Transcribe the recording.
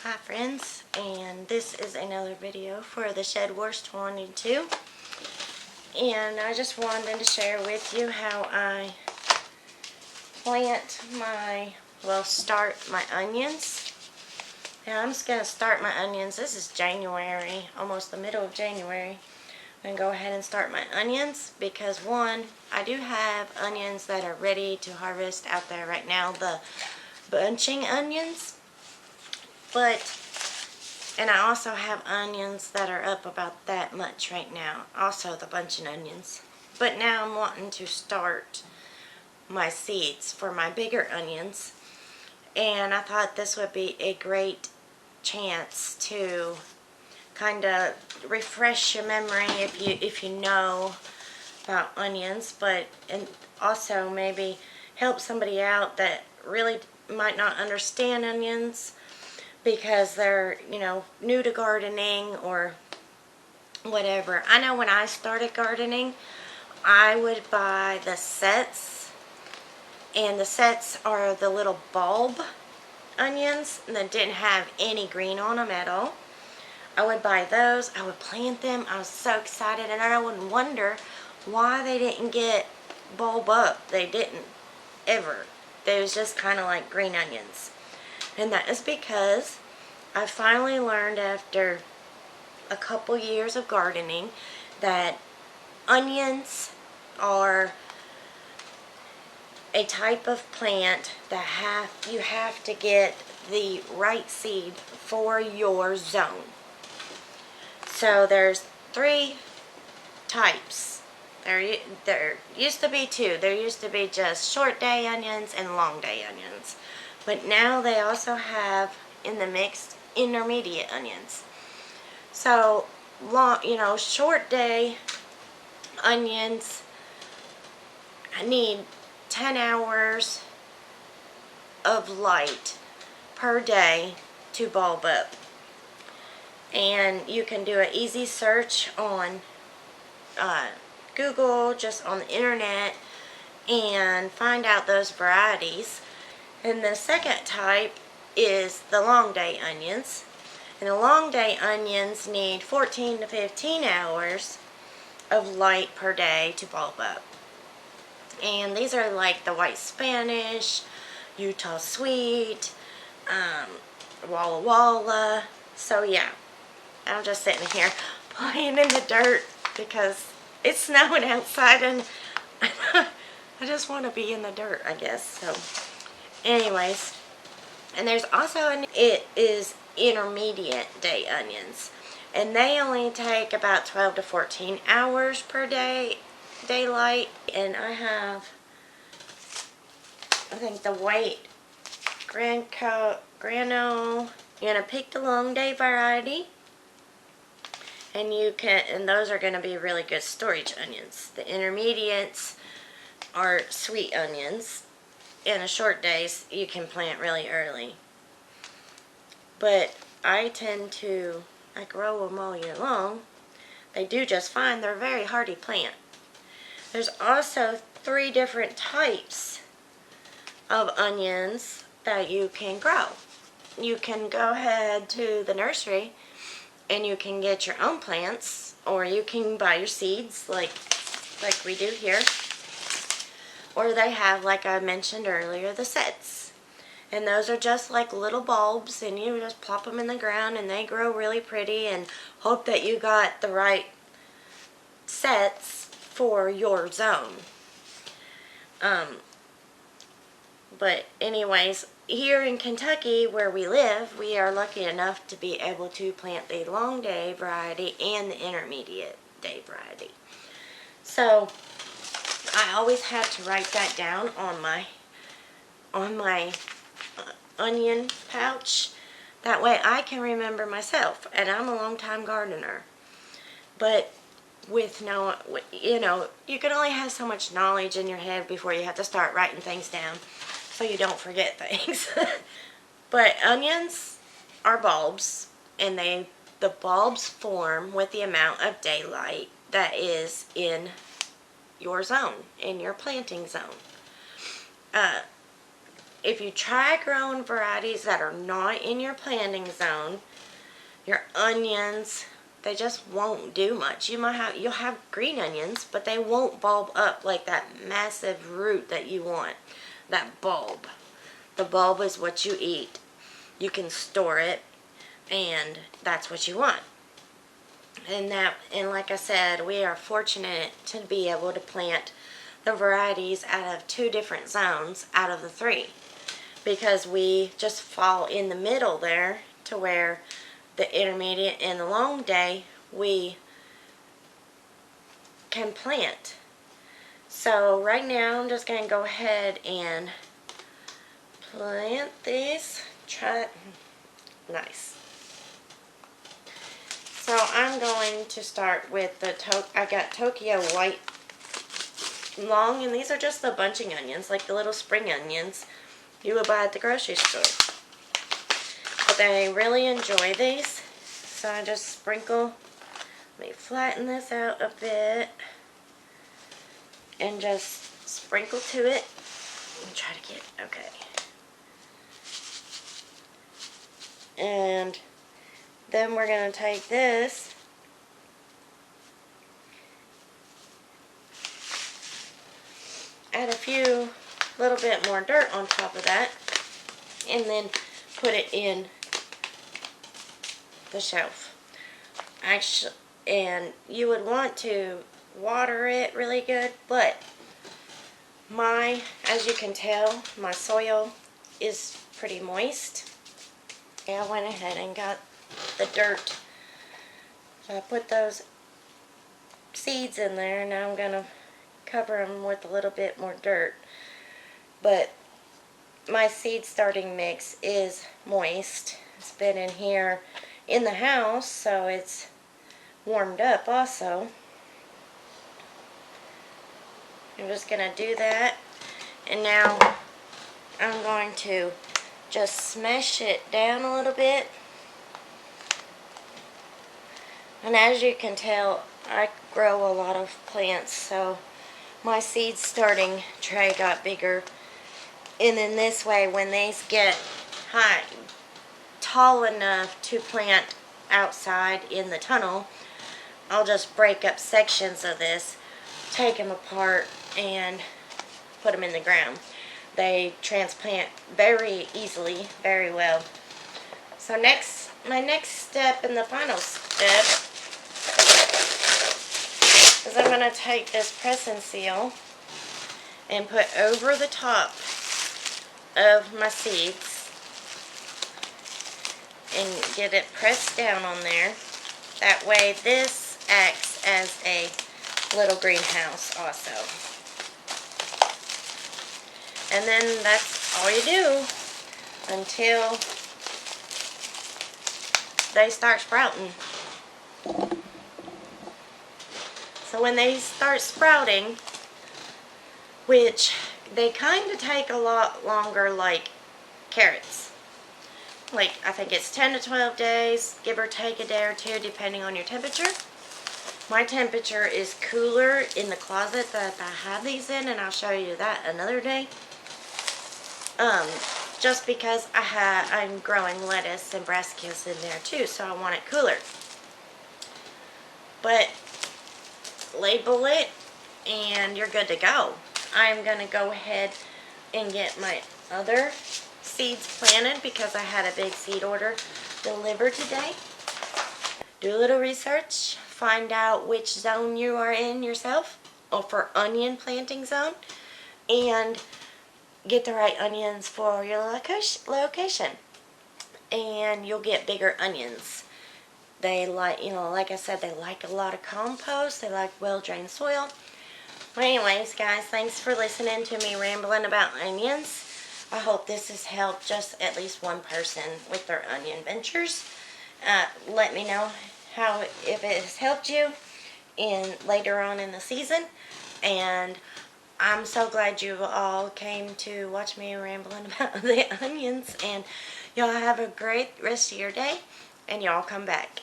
Hi friends, and this is another video for the SHEDWARS22, and I just wanted to share with you how I start my onions. Now I'm just going to start my onions. This is January, almost the middle of January. I'm going to go ahead and start my onions because one, I do have onions that are ready to harvest out there right now, the bunching onions. And I also have onions that are up about that much right now. Also the bunching onions. But now I'm wanting to start my seeds for my bigger onions. And I thought this would be a great chance to kind of refresh your memory if you know about onions, and also maybe help somebody out that really might not understand onions because they're, new to gardening or whatever. I know when I started gardening, I would buy the sets, and the sets are the little bulb onions that didn't have any green on them at all. I would buy those, I would plant them, I was so excited, and I would wonder why they didn't get bulb up. They didn't ever. They was just kind of like green onions. And that is because I finally learned after a couple years of gardening that onions are a type of plant that you have to get the right seed for your zone. So there's 3 types. There used to be 2. There used to be just short day onions and long day onions. But now they also have in the mix intermediate onions. So short day onions need 10 hours of light per day to bulb up. And you can do an easy search on Google, just on the internet, and find out those varieties. And the second type is the long day onions. And the long day onions need 14 to 15 hours of light per day to bulb up. And these are like the white Spanish, Utah sweet, Walla Walla. So yeah, I'm just sitting here playing in the dirt because it's snowing outside and I just want to be in the dirt, I guess. So anyways, and there's also it is intermediate day onions, and they only take about 12 to 14 hours per day daylight. And I have, I think, the white grano. You're gonna pick the long day variety, and those are gonna be really good storage onions. The intermediates are sweet onions. In the short days, you can plant really early. But I tend to, I grow them all year long. They do just fine. They're a very hardy plant. There's also 3 different types of onions that you can grow. You can go ahead to the nursery and you can get your own plants, or you can buy your seeds like we do here. Or they have, like I mentioned earlier, the sets. And those are just like little bulbs, and you just plop them in the ground and they grow really pretty, and hope that you got the right sets for your zone. But anyways, here in Kentucky where we live, we are lucky enough to be able to plant the long day variety and the intermediate day variety. So I always had to write that down on my onion pouch. That way I can remember myself, and I'm a long-time gardener. But with you can only have so much knowledge in your head before you have to start writing things down so you don't forget things. But onions are bulbs, and the bulbs form with the amount of daylight that is in your zone, in your planting zone. if you try growing varieties that are not in your planting zone, your onions, they just won't do much. You'll have green onions, but they won't bulb up like that massive root that you want. That bulb. The bulb is what you eat. You can store it, and that's what you want. And like I said, we are fortunate to be able to plant the varieties out of 2 different zones out of the 3, because we just fall in the middle there to where the intermediate and the long day we can plant. So right now I'm just going to go ahead and plant these. Try it. Nice. So I'm going to start with I got Tokyo White Long, and these are just the bunching onions, like the little spring onions you would buy at the grocery store. But they really enjoy these, so I just sprinkle. Let me flatten this out a bit and just sprinkle to it and try to get, okay. And then we're going to take this add a little bit more dirt on top of that, and then put it in the shelf. Actually, and you would want to water it really good, but as you can tell, my soil is pretty moist. I went ahead and got the dirt. So I put those seeds in there, and now I'm going to cover them with a little bit more dirt. But my seed starting mix is moist. It's been in here in the house, so it's warmed up also. I'm just going to do that, and now I'm going to just smash it down a little bit. And as you can tell, I grow a lot of plants, so my seed starting tray got bigger. And in this way, when these get high, tall enough to plant outside in the tunnel, I'll just break up sections of this, take them apart, and put them in the ground. They transplant very easily, very well. So my next step and the final step is I'm going to take this press and seal and put over the top of my seeds and get it pressed down on there. That way this acts as a little greenhouse also. And then that's all you do until they start sprouting. So when they start sprouting, which they kind of take a lot longer, like carrots. Like, I think it's 10 to 12 days, give or take a day or two, depending on your temperature. My temperature is cooler in the closet that I have these in, and I'll show you that another day. Just because I'm growing lettuce and brassicas in there too, so I want it cooler. But label it and you're good to go. I'm going to go ahead and get my other seeds planted because I had a big seed order delivered today. Do a little research, find out which zone you are in yourself, or for onion planting zone, and get the right onions for your location. And you'll get bigger onions. They like, like I said, they like a lot of compost. They like well-drained soil. Well, anyways, guys, thanks for listening to me rambling about onions. I hope this has helped just at least one person with their onion ventures. Let me know if it has helped you later on in the season. And I'm so glad you all came to watch me rambling about the onions. And y'all have a great rest of your day. And y'all come back.